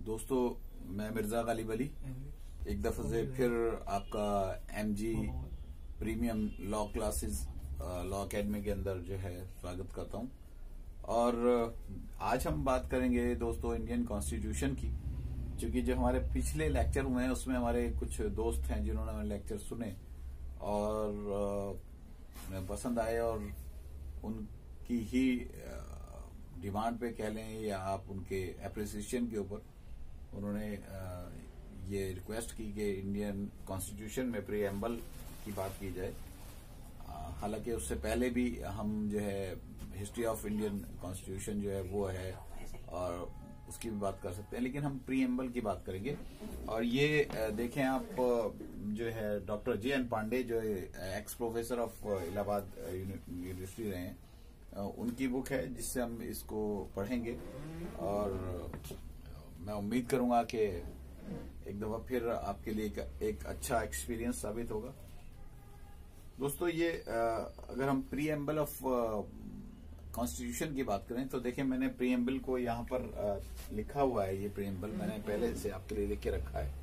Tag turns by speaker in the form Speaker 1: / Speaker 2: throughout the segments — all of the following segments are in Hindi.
Speaker 1: दोस्तों, मैं मिर्जा गालिब अली एक दफा से फिर आपका MG premium law classes law academy के अंदर जो है स्वागत करता हूं। और आज हम बात करेंगे दोस्तों इंडियन कॉन्स्टिट्यूशन की, क्योंकि जो हमारे पिछले लेक्चर हुए हैं उसमें हमारे कुछ दोस्त हैं जिन्होंने हमारे लेक्चर सुने और पसंद आए और उनकी ही डिमांड पे कह लें या आप उनके एप्रिसिएशन के ऊपर उन्होंने ये रिक्वेस्ट की कि इंडियन कॉन्स्टिट्यूशन में प्रीएम्बल की बात की जाए। हालांकि उससे पहले भी हम जो है हिस्ट्री ऑफ इंडियन कॉन्स्टिट्यूशन जो है वो है और उसकी भी बात कर सकते हैं, लेकिन हम प्रीएम्बल की बात करेंगे। और ये देखें आप, जो है डॉक्टर जे.एन. पांडे जो ex professor of Allahabad university रहे हैं, उनकी बुक है जिससे हम इसको पढ़ेंगे और मैं उम्मीद करूंगा कि एक दफा फिर आपके लिए एक अच्छा एक्सपीरियंस साबित होगा। दोस्तों, ये अगर हम प्रीएम्बल ऑफ कॉन्स्टिट्यूशन की बात करें तो देखें, मैंने प्रीएम्बल को यहाँ पर लिखा हुआ है। ये प्रीएम्बल मैंने पहले से आपके लिए लिख के रखा है।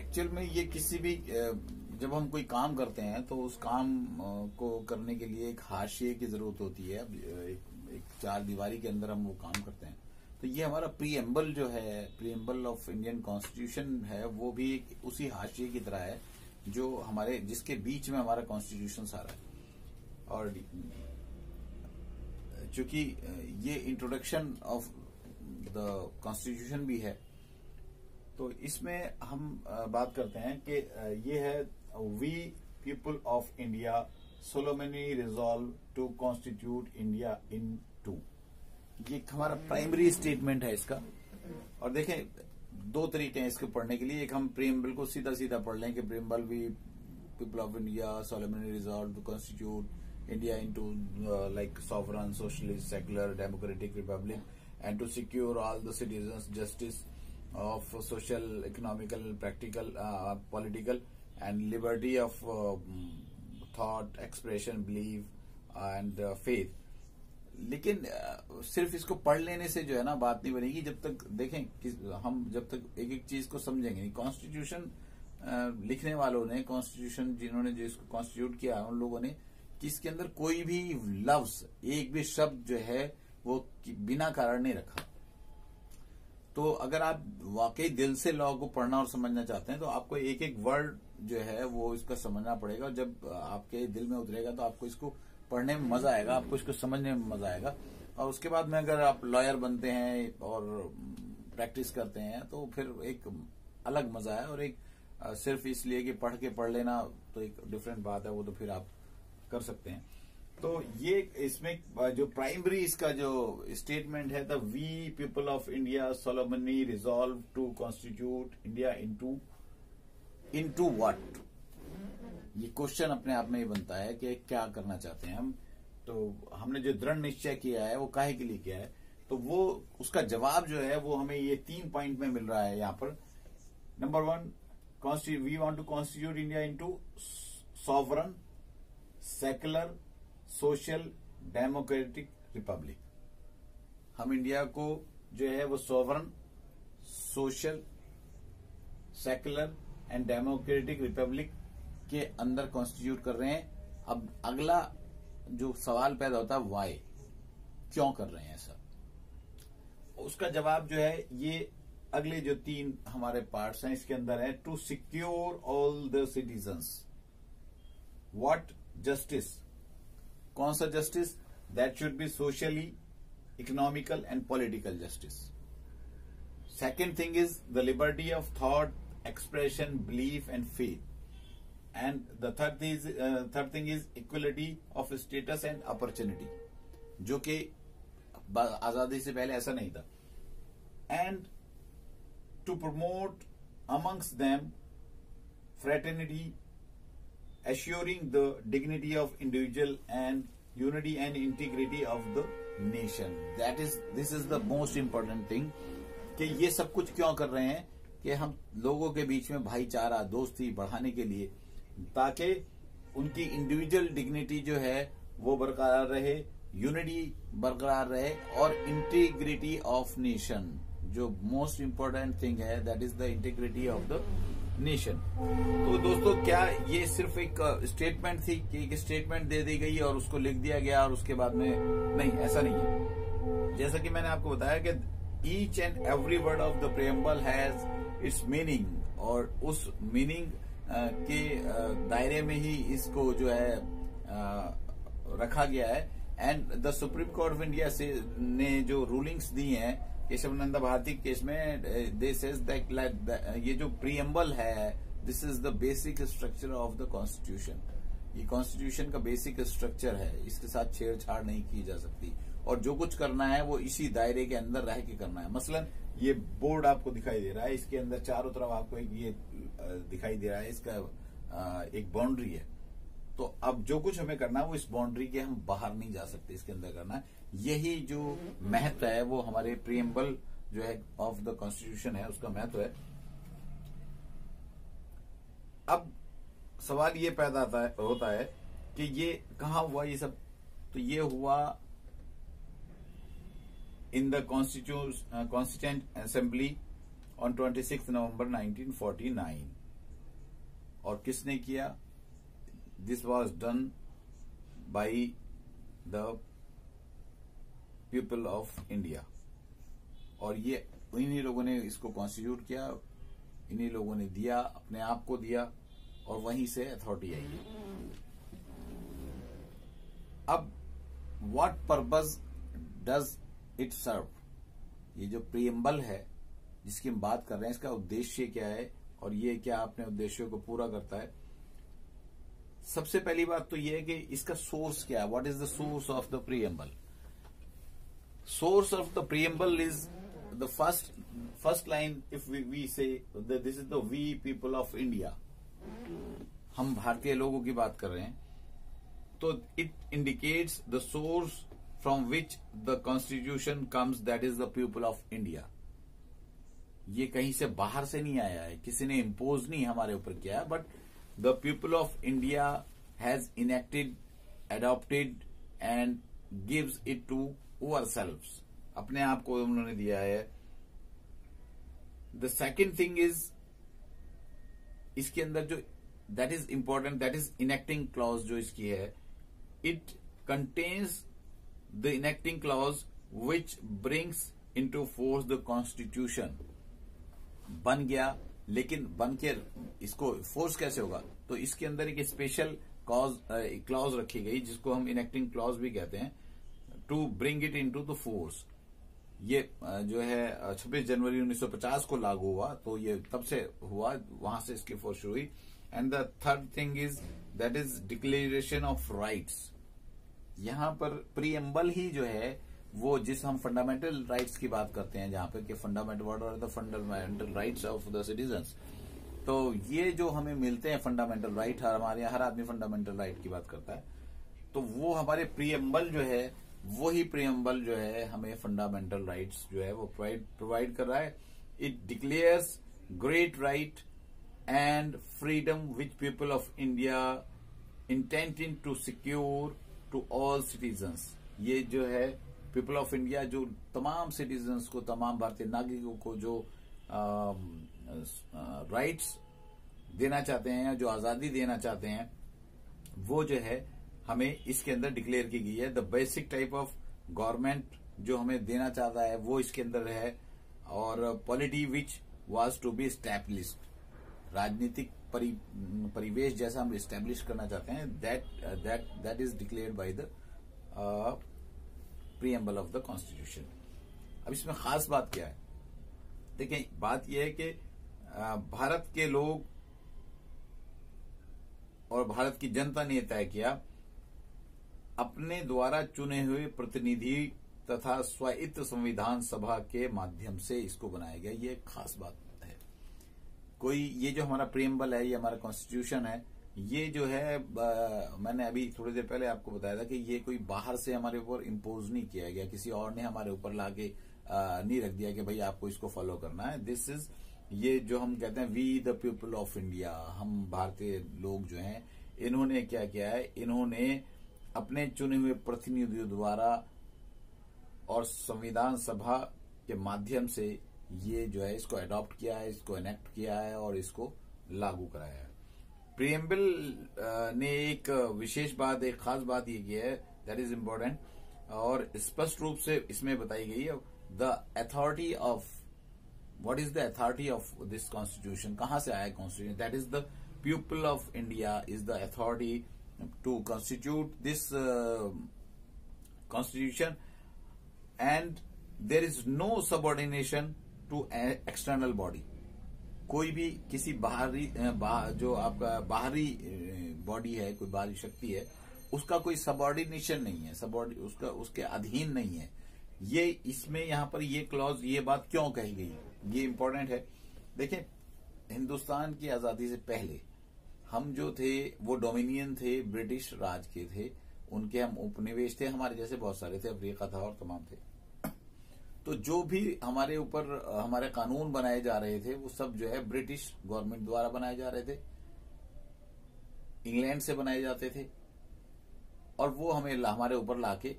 Speaker 1: एक्चुअल में ये किसी भी जब हम कोई काम करते हैं तो उस काम को करने के लिए एक हाशिए की जरूरत होती है। एक चार दीवारी के अंदर हम वो काम करते हैं, तो ये हमारा प्रीएम्बल जो है, प्रीएम्बल ऑफ इंडियन कॉन्स्टिट्यूशन है, वो भी एक उसी हाशिए की तरह है जो हमारे जिसके बीच में हमारा कॉन्स्टिट्यूशन सारा है। और चूंकि ये इंट्रोडक्शन ऑफ द कॉन्स्टिट्यूशन भी है, तो इसमें हम बात करते हैं कि ये है we people of India solemnly resolve to constitute India into. ये हमारा प्राइमरी स्टेटमेंट है इसका। और देखें, दो तरीके हैं इसके पढ़ने के लिए। एक हम प्रीएम्बल को सीधा सीधा पढ़ लें कि preamble we people of India solemnly resolve to constitute India into like sovereign socialist secular democratic republic and to secure all the citizens justice of social, economical, practical, political and liberty of thought, expression, belief and faith। लेकिन सिर्फ इसको पढ़ लेने से जो है ना बात नहीं बनेगी, जब तक देखें हम जब तक एक एक चीज को समझेंगे नहीं। कॉन्स्टिट्यूशन लिखने वालों ने, कॉन्स्टिट्यूशन जिन्होंने जो इसको कॉन्स्टिट्यूट किया, उन लोगों ने कि इसके अंदर कोई भी लफ्ज, एक भी शब्द जो है वो बिना कारण नहीं रखा। तो अगर आप वाकई दिल से लॉ को पढ़ना और समझना चाहते हैं तो आपको एक एक वर्ड जो है वो इसका समझना पड़ेगा। जब आपके दिल में उतरेगा तो आपको इसको पढ़ने में मजा आएगा, आपको इसको समझने में मजा आएगा। और उसके बाद में अगर आप लॉयर बनते हैं और प्रैक्टिस करते हैं तो फिर एक अलग मजा है। और एक सिर्फ इसलिए कि पढ़ लेना तो एक डिफरेंट बात है, वो तो फिर आप कर सकते हैं। तो ये इसमें जो प्राइमरी इसका जो स्टेटमेंट है, the we people of India solemnly resolve to constitute India into what. ये क्वेश्चन अपने आप में ही बनता है कि क्या करना चाहते हैं हम। तो हमने जो दृढ़ निश्चय किया है वो काहे के लिए किया है, तो वो उसका जवाब जो है वो हमें ये 3 पॉइंट में मिल रहा है यहाँ पर। Number 1, we want to constitute India into sovereign secular social democratic republic. हम इंडिया को जो है वो sovereign, social, secular and democratic republic के अंदर कॉन्स्टिट्यूट कर रहे हैं। अब अगला जो सवाल पैदा होता है, वाई, क्यों कर रहे हैं ऐसा, उसका जवाब जो है ये अगले जो 3 हमारे पार्ट्स हैं इसके अंदर है। To secure all the citizens, what justice, कौन सा justice, that should be socially, economical and political justice. Second thing is the liberty of thought, expression, belief and faith. And the third thing is equality of status and opportunity, जो कि आजादी से पहले ऐसा नहीं था। And to promote amongst them fraternity, assuring the dignity of individual and unity and integrity of the nation। this is the most important thing कि ये सब कुछ क्यों कर रहे हैं कि हम लोगों के बीच में भाईचारा, दोस्ती बढ़ाने के लिए, ताकि उनकी इंडिविजुअल डिग्निटी जो है वो बरकरार रहे यूनिटी बरकरार रहे और इंटीग्रिटी ऑफ नेशन, जो मोस्ट इंपॉर्टेंट थिंग है, that is the integrity of the nation. तो दोस्तों, क्या ये सिर्फ एक स्टेटमेंट थी कि एक स्टेटमेंट दे दी गई और उसको लिख दिया गया और उसके बाद में नहीं, ऐसा नहीं है। जैसा कि मैंने आपको बताया कि each and every word of the preamble has its meaning, और उस मीनिंग के दायरे में ही इसको जो है रखा गया है। And the supreme court of India से ने जो रूलिंग्स दी हैं केशवानंद भारती केस में, दे सेज दैट ये जो प्रीएम्बल है, this is the basic structure of the constitution. ये कॉन्स्टिट्यूशन का बेसिक स्ट्रक्चर है, इसके साथ छेड़छाड़ नहीं की जा सकती, और जो कुछ करना है वो इसी दायरे के अंदर रह के करना है। मसलन ये बोर्ड आपको दिखाई दे रहा है, इसके अंदर चारों तरफ आपको एक ये दिखाई दे रहा है, इसका एक बाउंड्री है। तो अब जो कुछ हमें करना है वो इस बाउंड्री के हम बाहर नहीं जा सकते, इसके अंदर करना है। यही जो महत्व है वो हमारे प्रीएम्बल जो है ऑफ द कॉन्स्टिट्यूशन है, उसका महत्व है। अब सवाल ये पैदा होता है कि ये कहाँ हुआ ये सब? तो ये हुआ in the constituent assembly on 26 नवंबर 1949। और किसने किया? This was done by the people of India. और ये इन्हीं लोगों ने इसको कॉन्स्टिट्यूट किया, इन्हीं लोगों ने दिया, अपने आप को दिया, और वहीं से अथॉरिटी आई है। अब what purpose does it serve? ये जो प्रीएम्बल है जिसकी हम बात कर रहे हैं, इसका उद्देश्य क्या है और ये क्या अपने उद्देश्यों को पूरा करता है? सबसे पहली बात तो ये है कि इसका सोर्स क्या है। What is the source of the preamble? Source of the preamble is the first line. If we say this is the we people of India, हम भारतीय लोगों की बात कर रहे हैं, तो it indicates the source from which the constitution comes, that is the people of India. ये कहीं से बाहर से नहीं आया है, किसी ने इम्पोज नहीं हमारे ऊपर किया है, but the people of India has enacted, adopted and gives it to ourselves. अपने आप को उन्होंने दिया है। द सेकेंड थिंग इज, इसके अंदर जो that is important, that is enacting clause जो इसकी है, it contains the enacting clause which brings into force the constitution. बन गया, लेकिन बन के इसको फोर्स कैसे होगा? तो इसके अंदर एक स्पेशल क्लॉज रखी गई जिसको हम इनेक्टिंग क्लॉज भी कहते हैं, to bring it into the force. ये जो है 26 जनवरी 1950 को लागू हुआ, तो ये तब से हुआ, वहां से इसकी फोर्स शुरू हुई। And the third thing is that is declaration of rights. यहां पर प्रीएम्बल ही जो है वो जिस हम फंडामेंटल राइट्स की बात करते हैं, जहां पर कि fundamental what are the fundamental rights of the citizens, तो ये जो हमें मिलते हैं फंडामेंटल राइट, हमारे यहाँ हर आदमी फंडामेंटल राइट की बात करता है, तो वो हमारे प्रीएम्बल जो है, वही प्रीएम्बल जो है हमें फंडामेंटल राइट्स जो है वो प्रोवाइड कर रहा है। It declares great right and freedom which people of India intending to secure to all citizens. ये जो है पीपल ऑफ इंडिया जो तमाम सिटीजन्स को, तमाम भारतीय नागरिकों को जो राइट्स देना चाहते हैं, जो आजादी देना चाहते हैं, वो जो है हमें इसके अंदर डिक्लेयर की गई है। The basic type of government जो हमें देना चाहता है वो इसके अंदर है, और polity which was to be established, राजनीतिक परिवेश जैसा हम एस्टैब्लिश करना चाहते हैं, that is declared by the preamble of the constitution. अब इसमें खास बात क्या है? देखिए, बात यह है कि भारत के लोग और भारत की जनता ने तय किया, अपने द्वारा चुने हुए प्रतिनिधि तथा स्वायत्त संविधान सभा के माध्यम से इसको बनाया गया। ये एक खास बात है। कोई ये जो हमारा प्रीएम्बल है, ये हमारा कॉन्स्टिट्यूशन है, ये जो है मैंने अभी थोड़ी देर पहले आपको बताया था कि ये कोई बाहर से हमारे ऊपर इम्पोज नहीं किया गया, किसी और ने हमारे ऊपर लाके नहीं रख दिया कि भाई आपको इसको फॉलो करना है। दिस इज, ये जो हम कहते हैं we the people of India, हम भारतीय लोग जो हैं, इन्होंने क्या किया है, इन्होंने अपने चुने हुए प्रतिनिधियों द्वारा और संविधान सभा के माध्यम से ये जो है इसको अडॉप्ट किया है, इसको एनेक्ट किया है और इसको लागू कराया है। प्रीएम्बल ने एक विशेष बात, एक खास बात ये की है, दैट इज इम्पोर्टेंट, और स्पष्ट रूप से इसमें बताई गई है the authority of, what is the authority of this constitution, कहां से आया constitution, that is the people of India is the authority to constitute this constitution and there is no subordination to external body. कोई भी किसी बाहरी जो आपका बाहरी बॉडी है, कोई बाहरी शक्ति है, उसका कोई सबऑर्डिनेशन नहीं है, उसके अधीन नहीं है। ये इसमें यहां पर ये क्लॉज, ये बात क्यों कही गई, ये इंपॉर्टेंट है। देखिए, हिंदुस्तान की आजादी से पहले हम जो थे वो डोमिनियन थे, ब्रिटिश राज के थे, उनके हम उपनिवेश थे, हमारे जैसे बहुत सारे थे, अफ्रीका था और तमाम थे। तो जो भी हमारे ऊपर हमारे कानून बनाए जा रहे थे वो सब जो है ब्रिटिश गवर्नमेंट द्वारा बनाए जा रहे थे, इंग्लैंड से बनाए जाते थे, और वो हमें हमारे ऊपर लाके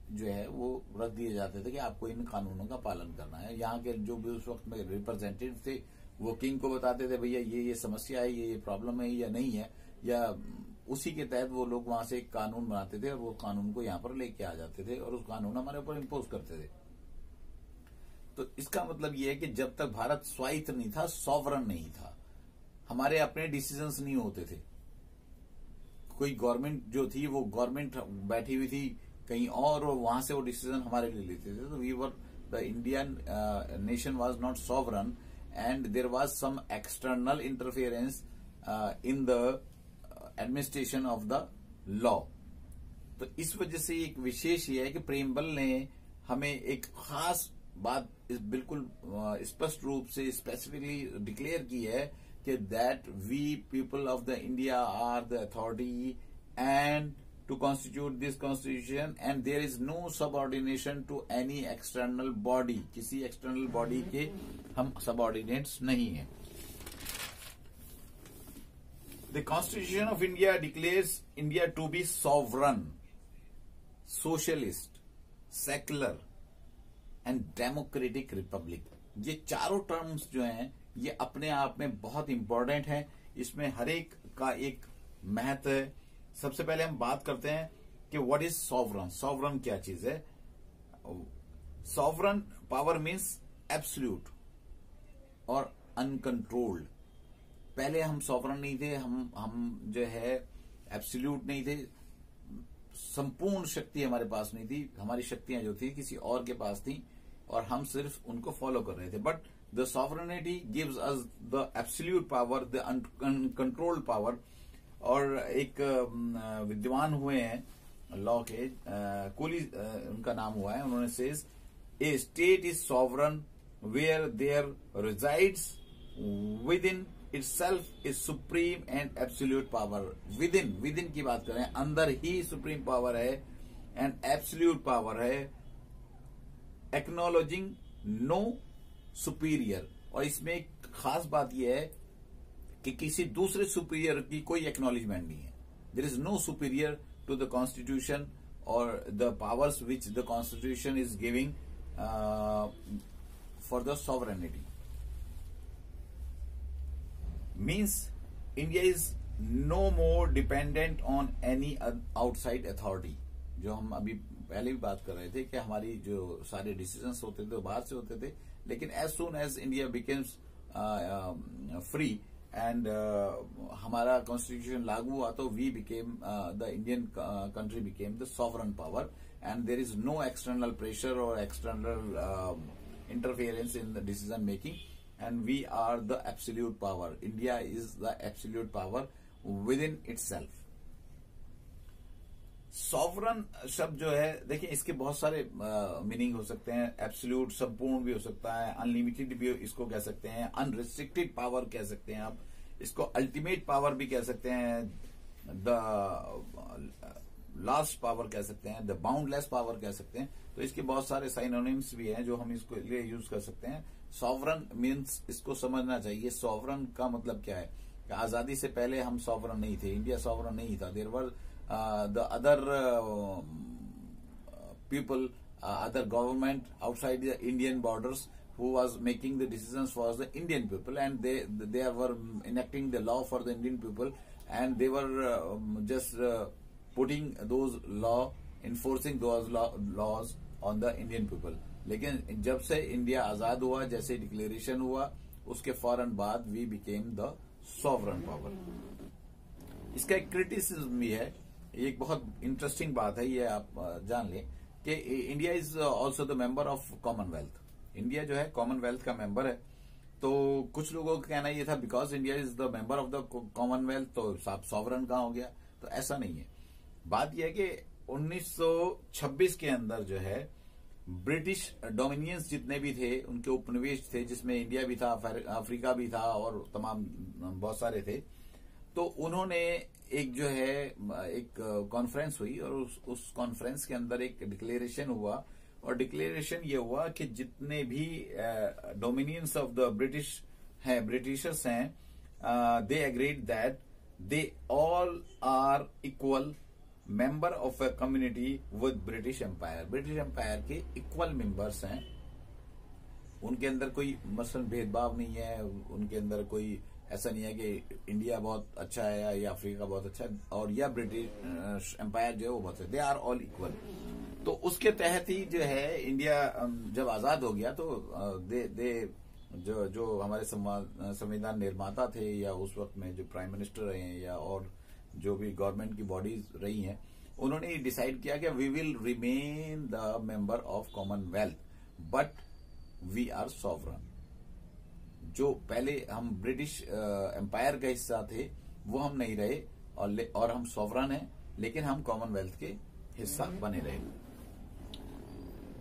Speaker 1: जो है वो रख दिए जाते थे कि आपको इन कानूनों का पालन करना है। यहाँ के जो भी उस वक्त में रिप्रेजेंटेटिव थे वो किंग को बताते थे भैया ये समस्या है, ये प्रॉब्लम है या नहीं है, या उसी के तहत वो लोग वहां से एक कानून बनाते थे और वो कानून को यहाँ पर लेके आ जाते थे और उस कानून हमारे ऊपर इम्पोज करते थे। तो इसका मतलब ये है कि जब तक भारत स्वायत्त नहीं था, सॉवरन नहीं था, हमारे अपने डिसीजंस नहीं होते थे, कोई गवर्नमेंट जो थी वो गवर्नमेंट बैठी हुई थी कहीं और वहां से वो डिसीजन हमारे लिए लेते थे। तो we were the Indian nation was not sovereign and there was some external interference in the administration of the law. तो इस वजह से एक विशेष ये है कि प्रेमबल ने हमें एक खास बात बिल्कुल स्पष्ट रूप से स्पेसिफिकली डिक्लेयर की है कि that we people of the India are the authority and to constitute this constitution and there is no subordination to any external body. किसी एक्सटर्नल बॉडी के हम सबऑर्डिनेट्स नहीं हैं। The constitution of India declares India to be sovereign, socialist, secular and democratic republic. ये चारों टर्म्स जो हैं ये अपने आप में बहुत इंपॉर्टेंट है, इसमें हर एक का एक महत्व है। सबसे पहले हम बात करते हैं कि व्हाट इज सॉवरन। सॉवरन क्या चीज है? सॉवरन पावर मीन्स एब्सोल्यूट और अनकंट्रोल्ड। पहले हम सॉवरन नहीं थे, हम जो है एब्सोल्यूट नहीं थे, संपूर्ण शक्ति हमारे पास नहीं थी, हमारी शक्तियां जो थी किसी और के पास थी और हम सिर्फ उनको फॉलो कर रहे थे। But the sovereignty gives us the absolute power, the uncontrolled power. और एक विद्वान हुए हैं लॉ के, कोली उनका नाम हुआ है, उन्होंने says a state is sovereign where there resides within itself is supreme and absolute power। within की बात करें, अंदर ही सुप्रीम पावर है एंड एब्सोल्यूट पावर है, एक्नोलॉजिंग नो सुपीरियर। और इसमें एक खास बात यह है कि किसी दूसरे सुपीरियर की कोई एक्नोलेजमेंट नहीं है। There is no superior to the constitution और the powers which the constitution is giving for the sovereignty. Means India is no more dependent on any outside authority। जो हम अभी पहले भी बात कर रहे थे कि हमारी जो सारे डिसीजंस होते थे बाहर से होते थे, लेकिन as soon as India becomes free and हमारा कॉन्स्टिट्यूशन लागू हुआ तो we became the Indian country became the sovereign power and there is no external pressure और external interference in the decision making and we are the absolute power। India is the absolute power within itself। Sovereign शब्द जो है, देखिए इसके बहुत सारे मीनिंग हो सकते हैं। एब्सोल्यूट संपूर्ण भी हो सकता है, अनलिमिटेड भी इसको कह सकते हैं, अनरिस्ट्रिक्टेड पावर कह सकते हैं आप, इसको अल्टीमेट पावर भी कह सकते हैं, द लास्ट पावर कह सकते हैं, द बाउंडलेस पावर कह सकते हैं। तो इसके बहुत सारे साइनोनिम्स भी हैं जो हम इसको लिए यूज कर सकते हैं। सॉवरन मीन्स, इसको समझना चाहिए, सॉवरन का मतलब क्या है। आजादी से पहले हम सॉवरन नहीं थे, इंडिया सॉवरन नहीं था। There were the other people, other government outside the Indian borders, who was making the decisions for the Indian people, and they were enacting the law for the Indian people, and they were just putting those law, enforcing those laws on the Indian people. लेकिन जब से इंडिया आजाद हुआ, जैसे डिक्लेरेशन हुआ, उसके फौरन बाद we became the sovereign power. इसका एक क्रिटिसिज्म भी है. एक बहुत इंटरेस्टिंग बात है, ये आप जान लें कि India is also the member of Commonwealth. India जो है कॉमनवेल्थ का मेंबर है. तो कुछ लोगों का कहना ये था because India is the member of the Commonwealth तो साहब सॉवरन कहाँ हो गया. तो ऐसा नहीं है. बात यह है कि 1926 के अंदर जो है ब्रिटिश डोमिनियंस जितने भी थे, उनके उपनिवेश थे, जिसमें इंडिया भी था, अफ्रीका भी था और तमाम बहुत सारे थे. तो उन्होंने एक जो है एक कॉन्फ्रेंस हुई और उस कॉन्फ्रेंस के अंदर एक डिक्लेरेशन हुआ. और डिक्लेरेशन ये हुआ कि जितने भी डोमिनियंस ऑफ द ब्रिटिशर्स हैं, they agreed that they all are equal member of a community with British empire. British empire के इक्वल मेंबर्स हैं. उनके अंदर कोई मसलन भेदभाव नहीं है. उनके अंदर कोई ऐसा नहीं है कि इंडिया बहुत अच्छा है या अफ्रीका बहुत अच्छा है और या ब्रिटिश एम्पायर जो है वो बहुत. They are all equal. तो उसके तहत ही जो है इंडिया जब आजाद हो गया तो दे जो हमारे संविधान निर्माता थे या उस वक्त में जो प्राइम मिनिस्टर रहे हैं या और जो भी गवर्नमेंट की बॉडीज रही हैं, उन्होंने डिसाइड किया कि we will remain the member of commonwealth but we are sovereign. जो पहले हम ब्रिटिश एम्पायर का हिस्सा थे वो हम नहीं रहे और हम सॉवरन हैं, लेकिन हम कॉमनवेल्थ के हिस्सा बने रहे.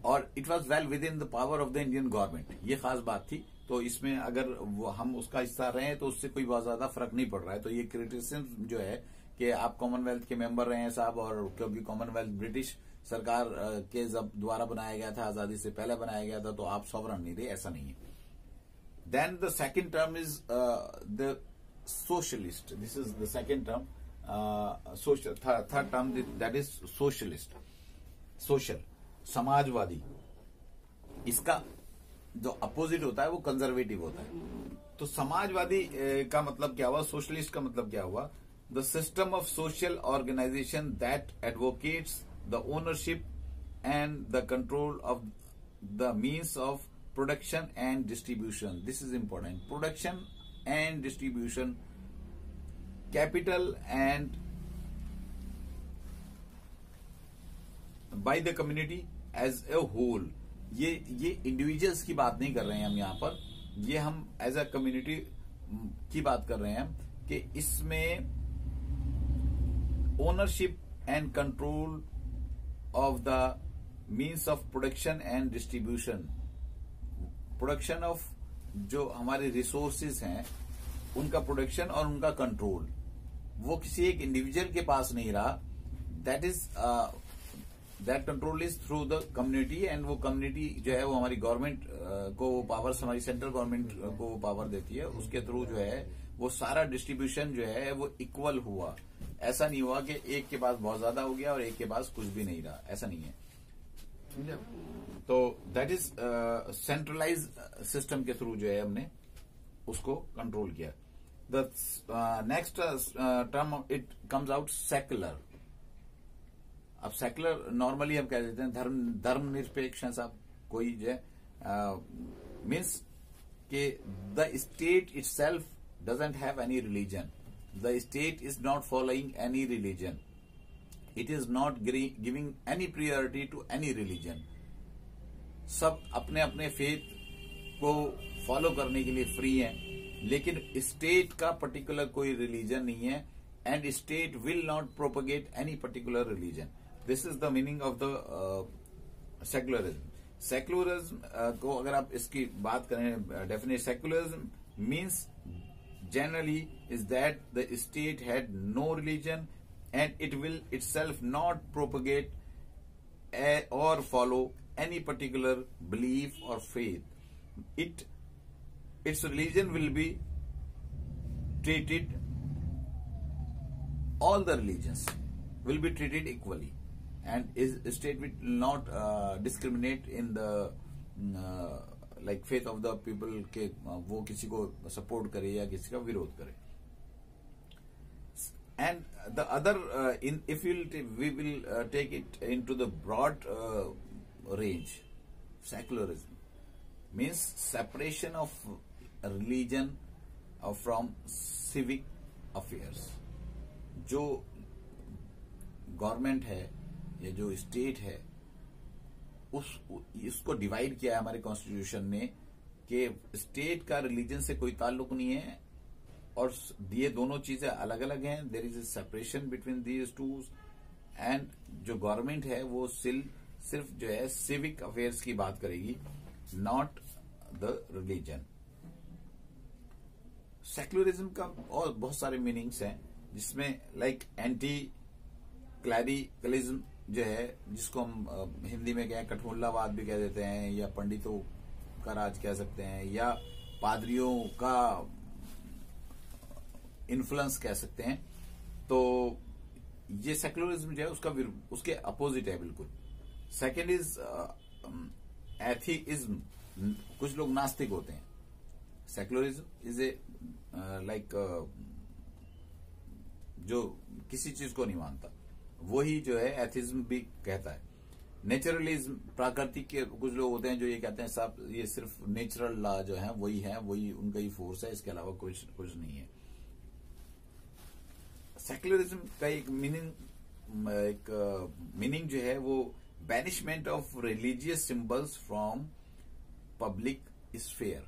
Speaker 1: और it was well with in the power of the Indian government. ये खास बात थी. तो इसमें अगर हम उसका हिस्सा रहे तो उससे कोई बहुत ज्यादा फर्क नहीं पड़ रहा है. तो ये क्रिटिसिज्म जो है कि आप कॉमनवेल्थ के मेंबर रहे हैं साहब, और क्योंकि कॉमनवेल्थ ब्रिटिश सरकार के द्वारा बनाया गया था, आजादी से पहले बनाया गया था, तो आप सॉवरन नहीं रहे, ऐसा नहीं है. Then the second term is the socialist. This is the second term. Third term that is socialist. Social, समाजवादी. इसका जो अपोजिट होता है वो कंजर्वेटिव होता है. तो समाजवादी का मतलब क्या हुआ, सोशलिस्ट का मतलब क्या हुआ? The system of social organisation that advocates the ownership and the control of the means of production and distribution. This is important. Production and distribution, capital and by the community as a whole. ये इंडिविजुअल्स की बात नहीं कर रहे हैं हम यहाँ पर. ये हम एज अ कम्युनिटी की बात कर रहे हैं कि इसमें ownership and control of the means of production and distribution. Production of जो हमारे रिसोर्सेज हैं उनका प्रोडक्शन और उनका कंट्रोल वो किसी एक इंडिविजुअल के पास नहीं रहा. That control is through the community. And वो कम्युनिटी जो है वो हमारी गवर्नमेंट को वो पावर्स, हमारी सेंट्रल गवर्नमेंट को वो पावर देती है. उसके थ्रू जो है वो सारा डिस्ट्रीब्यूशन जो है वो इक्वल हुआ. ऐसा नहीं हुआ कि एक के पास बहुत ज्यादा हो गया और एक के पास कुछ भी नहीं रहा. ऐसा नहीं है. तो दैट इज सेंट्रलाइज सिस्टम के थ्रू जो है हमने उसको कंट्रोल किया. The next term it comes out secular. अब सेक्युलर नॉर्मली हम कह देते हैं धर्म निरपेक्ष है साहब. कोई जो है मीन्स कि the state itself doesn't have any religion. The state is not following any religion. It is not giving any priority to any religion. सब अपने अपने फेथ को फॉलो करने के लिए फ्री हैं, लेकिन स्टेट का पर्टिकुलर कोई रिलीजन नहीं है. And state will not propagate any particular religion. This is the meaning of the secularism. Secularism को अगर आप इसकी बात करें definite, secularism means generally is that the state had no religion and it will itself not propagate or follow any particular belief or faith. Its religion will be treated all the religions will be treated equally, and state will not discriminate in the like faith of the people के वो किसी को support करे या किसी का विरोध करे. And the other, if we will take it into the broad range, secularism means separation of religion from civic affairs. जो गवर्नमेंट है या जो स्टेट है इसको डिवाइड किया है हमारे कॉन्स्टिट्यूशन ने कि स्टेट का रिलीजन से कोई ताल्लुक नहीं है और ये दोनों चीजें अलग अलग हैं. There is a separation between these two. And जो गवर्नमेंट है वो सिर्फ जो है सिविक अफेयर्स की बात करेगी, नॉट द रिलीजन. सेक्युलरिज्म का और बहुत सारे मीनिंग्स हैं, जिसमें लाइक एंटी क्लैरिकलिज्म जो है, जिसको हम हिंदी में क्या है कठोलावाद भी कह देते हैं, या पंडितों का राज कह सकते हैं, या पादरियों का इन्फ्लुएंस कह सकते हैं. तो ये सेक्युलरिज्म जो है उसके अपोजिट है बिल्कुल. Second is एथीइज्म. कुछ लोग नास्तिक होते हैं. सेक्युलरिज्म इज ए लाइक जो किसी चीज को नहीं मानता, वही जो है एथिज्म भी कहता है. नेचुरलिज्म, प्राकृतिक के कुछ लोग होते हैं जो ये कहते हैं सब ये सिर्फ नेचुरल लॉ जो है वही उनका ही फोर्स है, इसके अलावा कुछ नहीं है. सेक्युलरिज्म का एक मीनिंग जो है वो banishment of religious symbols from public sphere.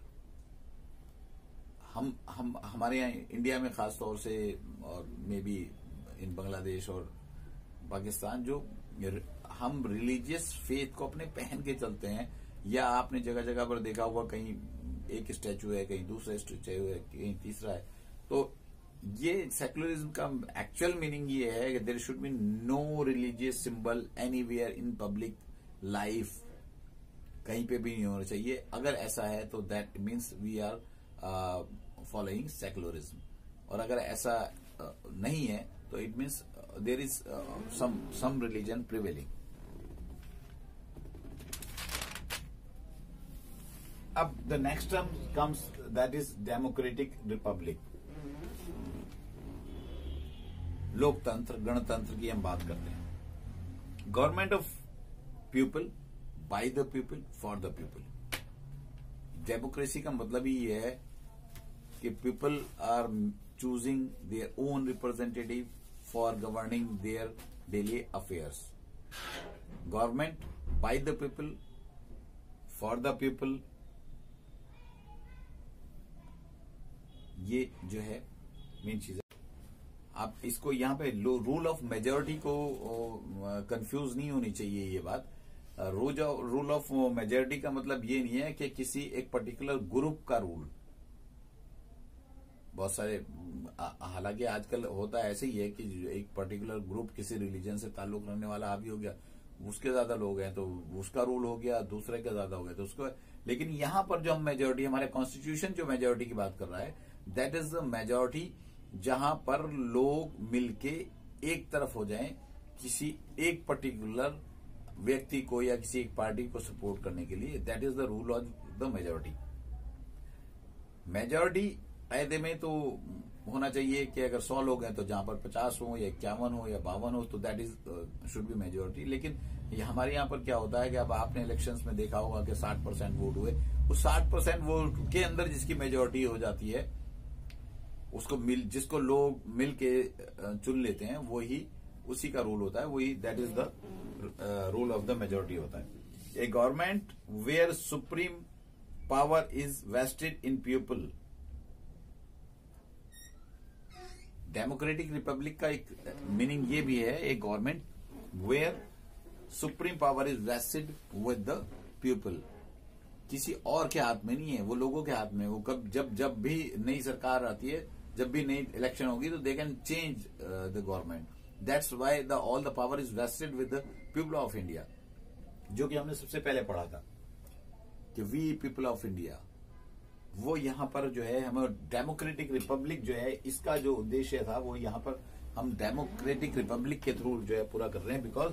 Speaker 1: हम हमारे यहाँ इंडिया में खास तौर से, और मे बी इन बांग्लादेश और पाकिस्तान, जो हम रिलीजियस फेथ को अपने पहन के चलते हैं, या आपने जगह जगह पर देखा होगा कहीं एक स्टैचू है, कहीं दूसरा स्टैचू है, कहीं तीसरा है. तो ये सेक्युलरिज्म का एक्चुअल मीनिंग ये है कि there should be no religious symbol anywhere in public life. कहीं पे भी नहीं होना चाहिए. अगर ऐसा है तो that means we are following secularism. और अगर ऐसा नहीं है तो it means there is some religion prevailing. अब the next term comes, that is democratic republic. लोकतंत्र, गणतंत्र की हम बात करते हैं. Government of people, by the people, for the people. Democracy का मतलब ही ये है कि people are choosing their own representative for governing their daily affairs. Government by the people, for the people, ये जो है मेन चीज है. आप इसको यहाँ पे रूल ऑफ मेजोरिटी को कंफ्यूज नहीं होनी चाहिए ये बात. रूल ऑफ मेजोरिटी का मतलब ये नहीं है कि किसी एक पर्टिकुलर ग्रुप का रूल. बहुत सारे, हालांकि आजकल होता है ऐसे ही है कि एक पर्टिकुलर ग्रुप किसी रिलीजन से ताल्लुक रखने वाला हावी हो गया, उसके ज्यादा लोग हैं तो उसका रूल हो गया, दूसरे का ज्यादा हो गया तो उसको. लेकिन यहां पर जो हम मेजोरिटी, हमारे कॉन्स्टिट्यूशन जो मेजोरिटी की बात कर रहा है, दैट इज द मेजोरिटी जहां पर लोग मिलके एक तरफ हो जाएं किसी एक पर्टिकुलर व्यक्ति को या किसी एक पार्टी को सपोर्ट करने के लिए. That is the rule of the majority. Majority कायदे में तो होना चाहिए कि अगर 100 लोग हैं तो जहां पर 50 हो या 51 हो या 52 हो तो that is should be majority. लेकिन हमारे यहाँ पर क्या होता है कि अब आपने इलेक्शंस में देखा होगा कि 60% वोट हुए, उस 60% वोट के अंदर जिसकी मेजोरिटी हो जाती है उसको जिसको लोग मिल के चुन लेते हैं वही, उसी का रूल होता है, वही that is the rule of the majority होता है. A government where supreme power is vested in people. Democratic republic का एक मीनिंग ये भी है, a government where supreme power is vested with the people. किसी और के हाथ में नहीं है, वो लोगों के हाथ में. वो जब भी नई सरकार आती है, जब भी नई इलेक्शन होगी तो they can change the government. That's why all the power is vested with the people of India, जो कि हमने सबसे पहले पढ़ा था कि वी पीपल ऑफ इंडिया. वो यहां पर जो है हमें डेमोक्रेटिक रिपब्लिक जो है इसका जो उद्देश्य था वो यहां पर हम डेमोक्रेटिक रिपब्लिक के थ्रू जो है पूरा कर रहे हैं, because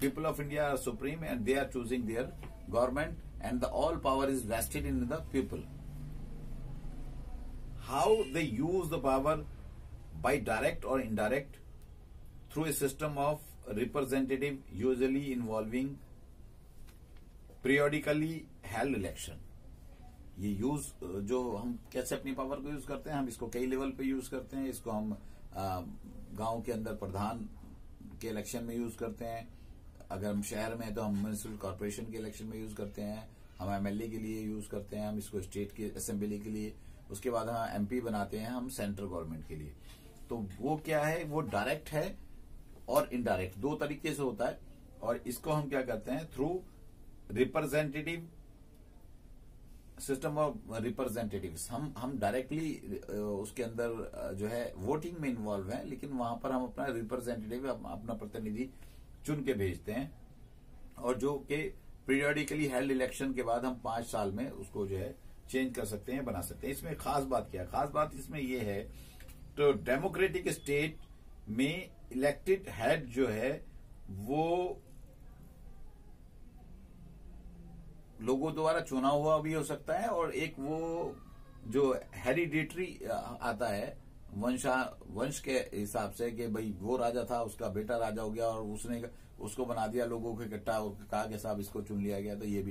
Speaker 1: people of India are supreme and they are choosing their government and the all power is vested in the people. How they use the power, by direct और indirect, through a system of representative usually involving periodically held election. ये यूज जो हम कैसे अपनी पावर को यूज करते हैं, हम इसको कई लेवल पे यूज करते हैं. इसको हम गांव के अंदर प्रधान के इलेक्शन में यूज करते हैं. अगर हम शहर में हैं तो हम म्युनिसिपल कॉर्पोरेशन के इलेक्शन में यूज करते हैं. हम एमएलए के लिए यूज करते हैं. हम इसको स्टेट की असेंबली के लिए. उसके बाद हम एमपी बनाते हैं हम सेंट्रल गवर्नमेंट के लिए. तो वो क्या है, वो डायरेक्ट है और इनडायरेक्ट, दो तरीके से होता है. और इसको हम क्या करते हैं, through representative system of representatives. हम डायरेक्टली उसके अंदर जो है वोटिंग में इन्वॉल्व हैं, लेकिन वहां पर हम अपना रिप्रेजेंटेटिव, अपना प्रतिनिधि चुन के भेजते हैं. और जो कि पीरियडिकली हेल्ड इलेक्शन के बाद हम 5 साल में उसको जो है चेंज कर सकते हैं, बना सकते हैं. इसमें खास बात क्या है, खास बात इसमें यह है, तो डेमोक्रेटिक स्टेट में इलेक्टेड हेड जो है वो लोगों द्वारा चुना हुआ भी हो सकता है, और एक वो जो हेरिडिटरी आता है वंश के हिसाब से कि भाई वो राजा था, उसका बेटा राजा हो गया और उसने उसको बना दिया लोगों के इकट्ठा और कहा कि साहब इसको चुन लिया गया. तो ये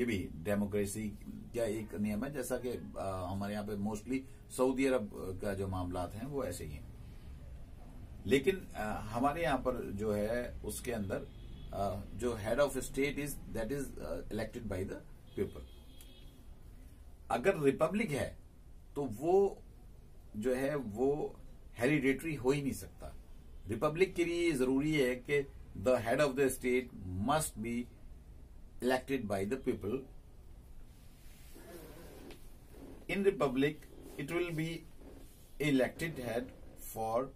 Speaker 1: भी डेमोक्रेसी का एक नियम है, जैसा कि हमारे यहाँ पे मोस्टली सऊदी अरब का जो मामलात हैं वो ऐसे ही हैं. लेकिन हमारे यहाँ पर जो है उसके अंदर जो head of state is that is elected by the people. अगर रिपब्लिक है तो वो जो है वो हेरिडेटरी हो ही नहीं सकता. रिपब्लिक के लिए जरूरी है कि the head of the state must be elected by the people. In republic it will be elected head for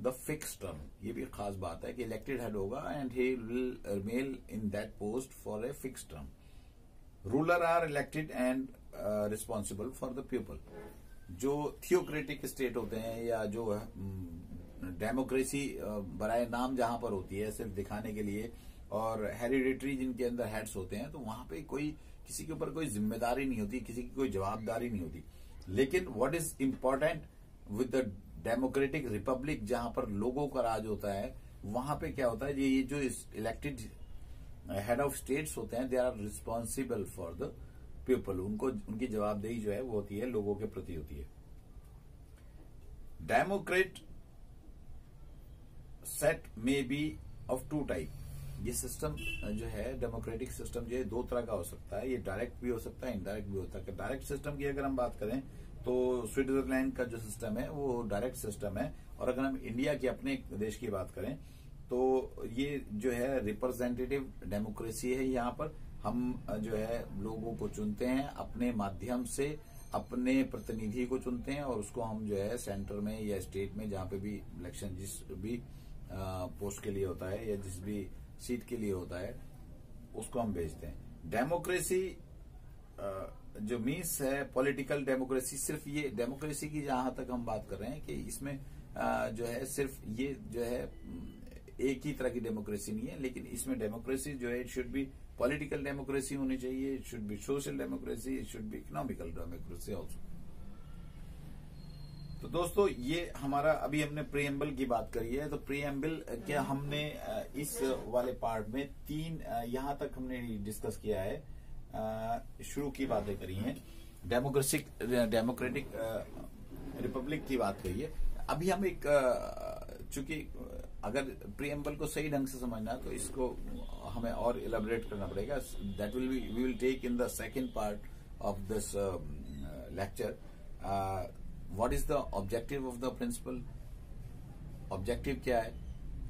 Speaker 1: the fix term. ये भी खास बात है कि इलेक्टेड हेड होगा and he will remain in that post for a fix term. Ruler are elected and responsible for the people. जो थियोक्रेटिक स्टेट होते हैं या जो डेमोक्रेसी बराए नाम जहां पर होती है सिर्फ दिखाने के लिए, और हेरिडिटरी जिनके अंदर हेड्स होते हैं, तो वहां पे कोई किसी के ऊपर कोई जिम्मेदारी नहीं होती, किसी की कोई जवाबदारी नहीं होती. लेकिन what is important with the democratic Republic, जहां पर लोगों का राज होता है, वहां पे क्या होता है, ये जो इलेक्टेड हेड ऑफ स्टेट्स होते हैं, they are responsible for the people. उनको उनकी जवाबदेही जो है वो होती है लोगों के प्रति होती है. डेमोक्रेट सेट में बी ऑफ 2 टाइप. ये सिस्टम जो है डेमोक्रेटिक सिस्टम जो है 2 तरह का हो सकता है. ये डायरेक्ट भी हो सकता है, इनडायरेक्ट भी होता है. डायरेक्ट सिस्टम की अगर हम बात करें तो स्विट्जरलैंड का जो सिस्टम है वो डायरेक्ट सिस्टम है. और अगर हम इंडिया के अपने देश की बात करें तो ये जो है रिप्रेजेंटेटिव डेमोक्रेसी है. यहाँ पर हम जो है लोगों को चुनते हैं, अपने माध्यम से अपने प्रतिनिधि को चुनते हैं, और उसको हम जो है सेंटर में या स्टेट में जहां पे भी इलेक्शन जिस भी पोस्ट के लिए होता है या जिस भी सीट के लिए होता है उसको हम भेजते हैं. डेमोक्रेसी जो मीन्स है पॉलिटिकल डेमोक्रेसी, सिर्फ ये डेमोक्रेसी की जहां तक हम बात कर रहे हैं कि इसमें जो है सिर्फ ये जो है एक ही तरह की डेमोक्रेसी नहीं है, लेकिन इसमें डेमोक्रेसी जो है it should be political democracy होनी चाहिए, it should be social democracy, it should be economical democracy also. तो दोस्तों ये हमारा अभी हमने प्रीएम्बल की बात करी है. तो प्रीएम्बल क्या हमने इस वाले पार्ट में 3 यहां तक हमने डिस्कस किया है, शुरू की बातें करी हैं, डेमोक्रेटिक रिपब्लिक की बात करी है. अभी हम एक चूंकि अगर प्रीएम्बल को सही ढंग से समझना है तो इसको हमें और इलेबोरेट करना पड़ेगा. That will be we will take in the second part of this lecture. What is the objective of the principle, objective क्या है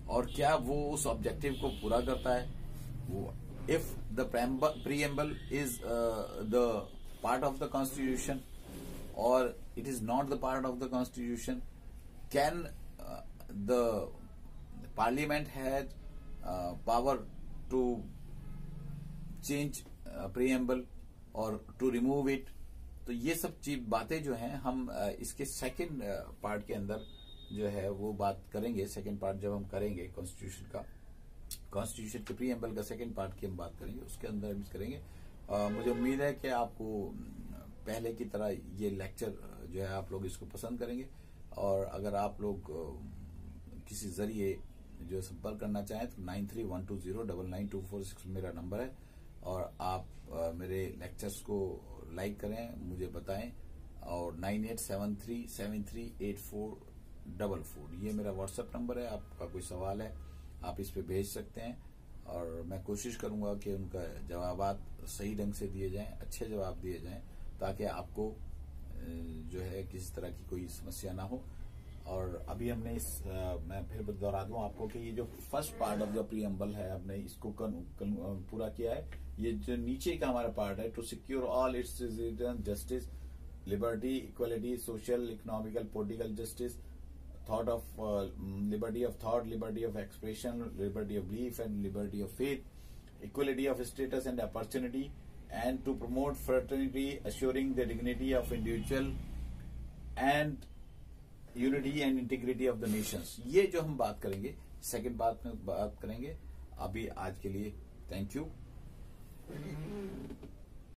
Speaker 1: और क्या वो उस ऑब्जेक्टिव को पूरा करता है. If the preamble is the part of the constitution or it is not the part of the constitution, can the parliament had power to change preamble or to remove it. तो ये सब चीज बातें जो हैं हम इसके सेकंड पार्ट के अंदर जो है वो बात करेंगे। सेकंड पार्ट जब हम करेंगे कॉन्स्टिट्यूशन का, कॉन्स्टिट्यूशन के प्रीएम्बल का सेकंड पार्ट की हम बात करेंगे, उसके अंदर हम करेंगे। मुझे उम्मीद है कि आपको पहले की तरह ये लेक्चर जो है आप लोग इसको पसंद करेंगे। और अगर आप लोग किसी जरिए जो संपर्क करना चाहें तो 9312099246 मेरा नंबर है। और आप मेरे लेक्चर्स को लाइक करें, मुझे बताएं। और 9873738444 ये मेरा व्हाट्सएप नंबर है। आपका कोई सवाल है आप इस पे भेज सकते हैं और मैं कोशिश करूंगा कि उनका जवाबात सही ढंग से दिए जाएं, अच्छे जवाब दिए जाएं, ताकि आपको जो है किसी तरह की कोई समस्या ना हो। और अभी हमने मैं फिर दोहरा दूं आपको कि ये जो first part of the preamble है, हमने इसको पूरा किया है। ये जो नीचे का हमारा पार्ट है, to secure all its citizen justice, liberty, equality, social, economical, political justice, thought of liberty of thought, liberty of expression, liberty of belief and liberty of faith, equality of status and opportunity, and to promote fraternity, assuring the dignity of individual and unity and integrity of the nations। ये जो हम बात करेंगे सेकंड पार्ट में बात करेंगे। अभी आज के लिए थैंक यू।